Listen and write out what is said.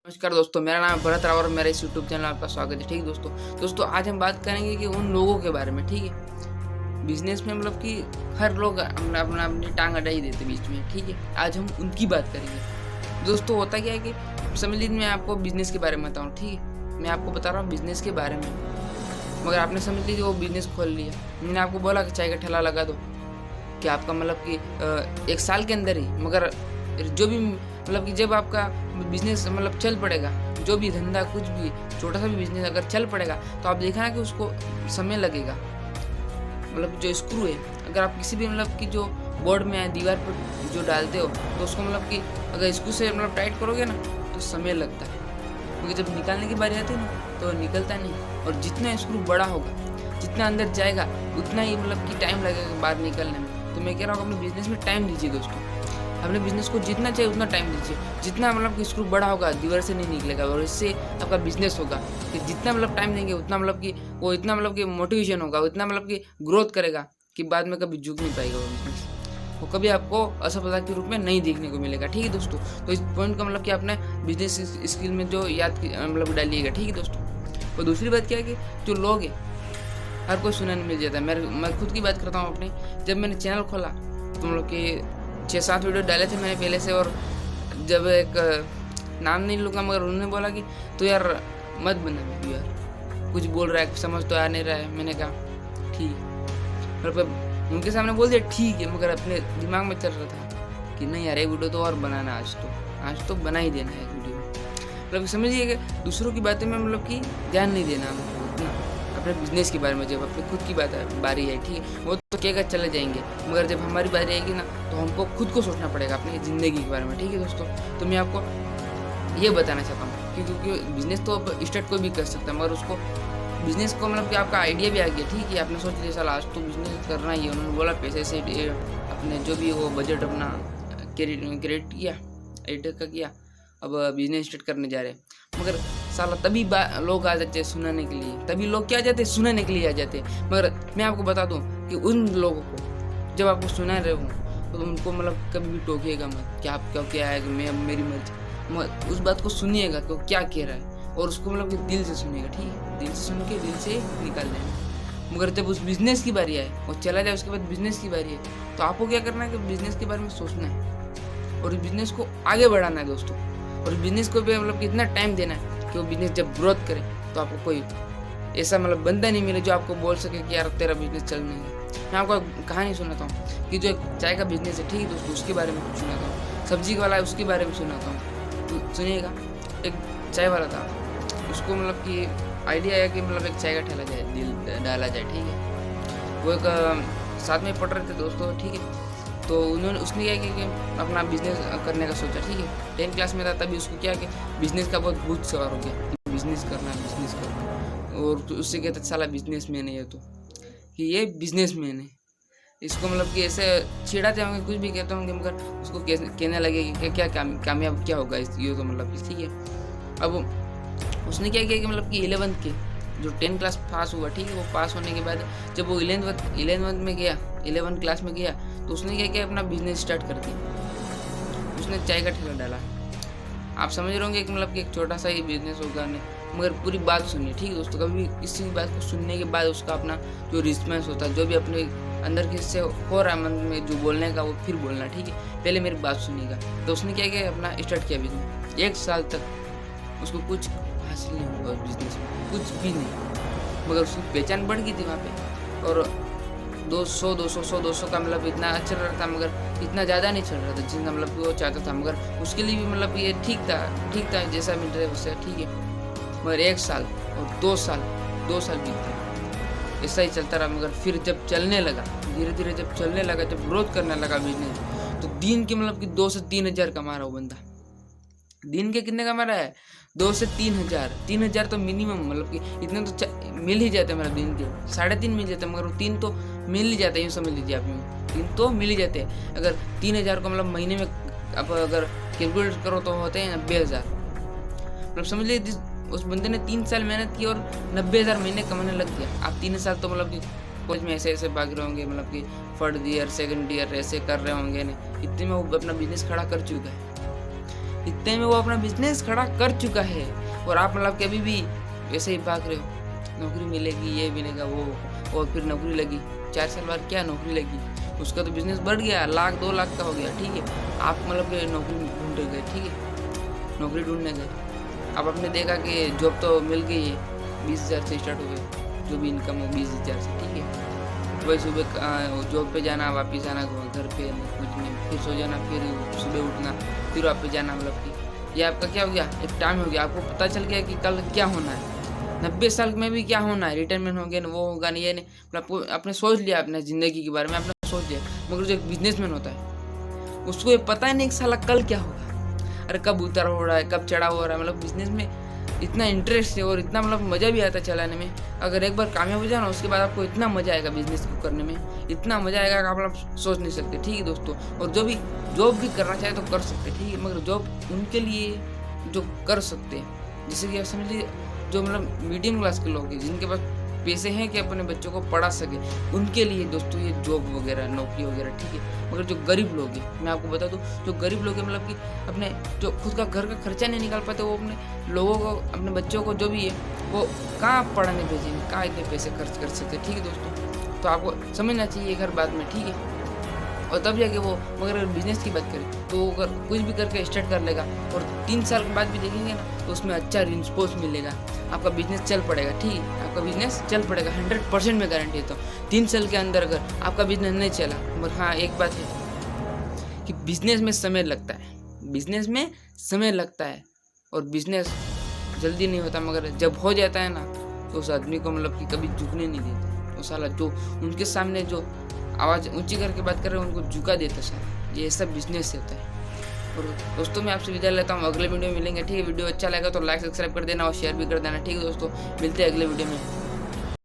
नमस्कार दोस्तों, मेरा नाम है भरत राव और मेरे इस यूट्यूब चैनल में आपका स्वागत है। ठीक है दोस्तों आज हम बात करेंगे कि उन लोगों के बारे में। ठीक है, बिजनेस में मतलब कि हर लोग अपना अपना अपनी टांग अड़ा ही देते बीच में। ठीक है, आज हम उनकी बात करेंगे। दोस्तों होता क्या है कि समझ लीजिए मैं आपको बिजनेस के बारे में बताऊँ। ठीक है, मैं आपको बता रहा हूँ बिजनेस के बारे में, मगर आपने समझ लीजिए वो बिजनेस खोल लिया। मैंने आपको बोला कि चाय का ठेला लगा दो, कि आपका मतलब कि 1 साल के अंदर ही, मगर जो भी मतलब कि जब आपका बिजनेस मतलब चल पड़ेगा, जो भी धंधा कुछ भी छोटा सा भी बिजनेस अगर चल पड़ेगा तो आप देखना कि उसको समय लगेगा। मतलब जो स्क्रू है, अगर आप किसी भी मतलब कि जो बोर्ड में है दीवार पर जो डालते हो तो उसको मतलब कि अगर स्क्रू से मतलब टाइट करोगे ना तो समय लगता है, क्योंकि जब निकालने की बारी आती है ना तो निकलता नहीं। और जितना स्क्रू बड़ा होगा, जितना अंदर जाएगा, उतना ही मतलब कि टाइम लगेगा बाहर निकलने में। तो मैं कह रहा हूँ अपने बिजनेस में टाइम दीजिए दोस्तों, अपने बिजनेस को जितना चाहिए उतना टाइम दीजिए। जितना मतलब कि स्क्रू बड़ा होगा दीवार से नहीं निकलेगा, और इससे आपका बिजनेस होगा कि जितना मतलब टाइम देंगे उतना मतलब कि वो इतना मतलब कि मोटिवेशन होगा, उतना मतलब कि ग्रोथ करेगा कि बाद में कभी झुक नहीं पाएगा वो बिजनेस, वो कभी आपको असफलता के रूप में नहीं देखने को मिलेगा। ठीक है दोस्तों, तो इस पॉइंट का मतलब कि आपने बिजनेस स्किल में जो याद मतलब डालिएगा। ठीक है दोस्तों, और दूसरी बात क्या है कि जो लोग हैं हर कोई सुनने मिल जाता है। मैं खुद की बात करता हूँ अपनी। जब मैंने चैनल खोला तो मतलब कि 6-7 वीडियो डाले थे मैंने पहले से, और जब एक नाम नहीं लूँगा मगर उन्होंने बोला कि तो यार मत बना वीडियो, यार कुछ बोल रहा है समझ तो आ नहीं रहा है। मैंने कहा ठीक, मतलब उनके सामने बोल दिया ठीक है, मगर अपने दिमाग में चल रहा था कि नहीं यार एक वीडियो तो और बनाना, आज तो बना ही देना है एक वीडियो। मतलब समझिए कि दूसरों की बातें में मतलब कि ध्यान नहीं देना हमको उतना, अपने बिजनेस के बारे में। जब अपनी खुद की बारी है, ठीक है, वो तो कहकर चले जाएंगे, मगर जब हमारी बारी आएगी ना तो हमको खुद को सोचना पड़ेगा अपनी ज़िंदगी के बारे में। ठीक है दोस्तों, तो मैं आपको ये बताना चाहता हूँ कि क्योंकि बिजनेस तो अब स्टार्ट कोई भी कर सकता है, मगर उसको बिजनेस को मतलब कि आपका आइडिया भी आ गया। ठीक है, आपने सोच लिया साल आज तो बिजनेस करना ही है, उन्होंने बोला पैसे से अपने जो भी वो बजट अपना क्रिएट किया, एडिट का किया, अब बिजनेस स्टार्ट करने जा रहे हैं। मगर साला तभी लोग आ जाते हैं सुनाने के लिए, तभी लोग क्या आ जाते हैं सुनाने के लिए आ जाते हैं। मगर मैं आपको बता दूं कि उन लोगों को जब आपको सुना रहे हो तो उनको मतलब कभी भी टोकिएगा मत कि आप क्या है कि मैं मेरी मर्जी, उस बात को सुनिएगा कि वो क्या कह रहा है, और उसको मतलब कि दिल से सुनिएगा। ठीक है, दिल से सुन के दिल से निकाल देना। मगर जब उस बिजनेस की बारी आए, वो चला जाए, उसके बाद बिजनेस की बारी है, तो आपको क्या करना है कि बिजनेस के बारे में सोचना है और बिजनेस को आगे बढ़ाना है दोस्तों। और बिजनेस को भी मतलब कितना टाइम देना है कि वो बिजनेस जब ग्रोथ करे तो आपको कोई ऐसा मतलब बंदा नहीं मिले जो आपको बोल सके कि यार तेरा बिजनेस चल नहीं है। मैं आपको कहानी सुनाता हूँ कि जो एक चाय का बिजनेस है, ठीक है दोस्तों, उसके बारे में कुछ सुनाता हूँ। सब्जी वाला है उसके बारे में सुनाता हूँ, तो सुनिएगा। एक चाय वाला था, उसको मतलब कि आइडिया है कि मतलब एक चाय का ठेला जाए डाला जाए। ठीक है, वो एक साथ में पढ़ रहे थे दोस्तों। ठीक है, तो उसने क्या किया कि अपना बिजनेस करने का सोचा। ठीक है, 10th क्लास में था तभी उसको क्या कि बिजनेस का बहुत भूत सवार हो गया, बिजनेस करना। और तो उससे कहता साला बिजनेस मैन है ये, तो कि ये बिजनेस मैन है। इसको मतलब कि ऐसे छिड़ाते होंगे, कुछ भी कहते होंगे, मगर उसको कहने लगे कि क्या कामयाब क्या होगा ये, तो मतलब ठीक है। अब उसने क्या किया कि मतलब कि 11th के जो 10th क्लास पास हुआ, ठीक है, वो पास होने के बाद जब वो 11th में गया, 11th क्लास में गया, तो उसने क्या किया अपना बिजनेस स्टार्ट कर दिया। उसने चाय का ठेला डाला। आप समझ रहे होंगे कि मतलब कि एक छोटा सा ही बिजनेस होगा नहीं, मगर पूरी बात सुनिए। ठीक है दोस्तों, कभी भी किसी भी बात को सुनने के बाद उसका अपना जो रिस्पॉन्स होता है, जो भी अपने अंदर किससे हो रहा है मन में जो बोलने का, वो फिर बोलना। ठीक है, पहले मेरी बात सुनिएगा। तो उसने क्या किया अपना स्टार्ट किया बिजनेस। 1 साल तक उसको कुछ हासिल नहीं हुआ बिजनेस में, कुछ भी नहीं, मगर उसकी पहचान बढ़ गई थी वहाँ पे। और 200 का मतलब इतना चल रहा था, मगर इतना ज़्यादा नहीं चल रहा था जितना मतलब वो चाहता था, मगर उसके लिए भी मतलब ये ठीक था जैसा मिल रहा है उससे। ठीक है, मगर 1 साल और 2 साल बीत गए, ऐसा ही चलता रहा। मगर फिर जब चलने लगा, धीरे धीरे जब चलने लगा, जब ग्रोथ करने लगा बिजनेस, तो दिन के मतलब कि 2 से 3 हज़ार कमा रहा वो बंदा। दिन के कितने कमा रहा है? 2 से 3 हज़ार, 3 हज़ार तो मिनिमम, मतलब कि इतने तो मिल ही जाते हैं मेरा दिन के, 3.5 मिल जाते हैं, मगर 3 तो मिल ही जाते हैं, यूँ समझ लीजिए आप, यूँ 3 तो मिल ही जाते हैं। अगर 3 हज़ार को मतलब महीने में आप अगर कैलकुलेट करो तो होते हैं 90,000। मतलब समझ लीजिए उस बंदे ने 3 साल मेहनत की और 90,000 महीने कमाने लग गया। आप 3 साल तो मतलब कि कॉलेज में ऐसे भाग रहे होंगे, मतलब कि 3rd ईयर 2nd ईयर ऐसे कर रहे होंगे, इतने में वो अपना बिजनेस खड़ा कर चुका है। इतने में वो अपना बिजनेस खड़ा कर चुका है और आप मतलब कि अभी भी वैसे ही भाग रहे हो, नौकरी मिलेगी, ये मिलेगा वो, और फिर नौकरी लगी 4 साल बाद क्या नौकरी लगी, उसका तो बिजनेस बढ़ गया, 1 लाख 2 लाख का हो गया, ठीक है। आप मतलब कि नौकरी ढूंढने गए, ठीक है, नौकरी ढूंढने गए, अब आपने देखा कि जॉब तो मिल गई है, 20,000 से स्टार्ट हो गए, जो भी इनकम हो 20,000 से, ठीक है। वही सुबह जॉब पे जाना, वापस आना घर पे, कुछ नहीं, फिर सो जाना, फिर सुबह उठना, फिर वापस जाना, मतलब कि ये आपका क्या हो गया, एक टाइम हो गया, आपको पता चल गया कि कल क्या होना है, 90 साल में भी क्या होना है, रिटायरमेंट हो गया ना, वो होगा नहीं, ये नहीं, मतलब आपने सोच लिया अपने ज़िंदगी के बारे में, आपने सोच लिया। मगर जो एक बिजनेसमैन होता है उसको ये पता ही नहीं कि साला कल क्या होगा, अरे कब उतार हो रहा है, कब चढ़ा हो रहा है, मतलब बिजनेस में इतना इंटरेस्ट है और इतना मतलब मज़ा भी आता है चलाने में। अगर एक बार कामयाब हो जाए ना, उसके बाद आपको इतना मज़ा आएगा बिजनेस को करने में, इतना मज़ा आएगा कि आप मतलब सोच नहीं सकते, ठीक है दोस्तों। और जो भी जॉब भी करना चाहे तो कर सकते, ठीक है, मगर जॉब उनके लिए जो कर सकते हैं, जैसे कि आप समझ लीजिए जो मतलब मीडियम क्लास के लोग हैं, जिनके पास पैसे हैं कि अपने बच्चों को पढ़ा सके, उनके लिए दोस्तों ये जॉब वगैरह, नौकरी वगैरह, ठीक है। मगर जो गरीब लोग हैं, मैं आपको बता दूं, जो गरीब लोग हैं मतलब कि अपने जो खुद का घर का खर्चा नहीं निकाल पाते, वो अपने लोगों को, अपने बच्चों को जो भी है वो कहाँ पढ़ाने भेजेंगे, कहाँ इतने पैसे खर्च कर सकते, ठीक है दोस्तों। तो आपको समझना चाहिए हर बात में, ठीक है। और तब जाके वो, मगर अगर बिजनेस की बात करें तो अगर कुछ भी करके स्टार्ट कर लेगा और 3 साल के बाद भी देखेंगे ना, तो उसमें अच्छा रिस्पॉन्स मिलेगा, आपका बिजनेस चल पड़ेगा, ठीक है, आपका बिजनेस चल पड़ेगा, 100% में गारंटी है। तो 3 साल के अंदर अगर आपका बिजनेस नहीं चला, मगर हाँ एक बात है कि बिजनेस में समय लगता है, बिजनेस में समय लगता है और बिजनेस जल्दी नहीं होता, मगर जब हो जाता है ना तो उस आदमी को मतलब कि कभी झुकने नहीं देता, वो साला जो उनके सामने जो आवाज़ ऊंची करके बात कर रहे हैं उनको झुका देता साला, ये सब बिजनेस से होता है। और दोस्तों मैं आपसे विदा लेता हूँ, अगले वीडियो में मिलेंगे, ठीक है। वीडियो अच्छा लगा तो लाइक सब्सक्राइब कर देना और शेयर भी कर देना, ठीक है दोस्तों। मिलते हैं अगले वीडियो में।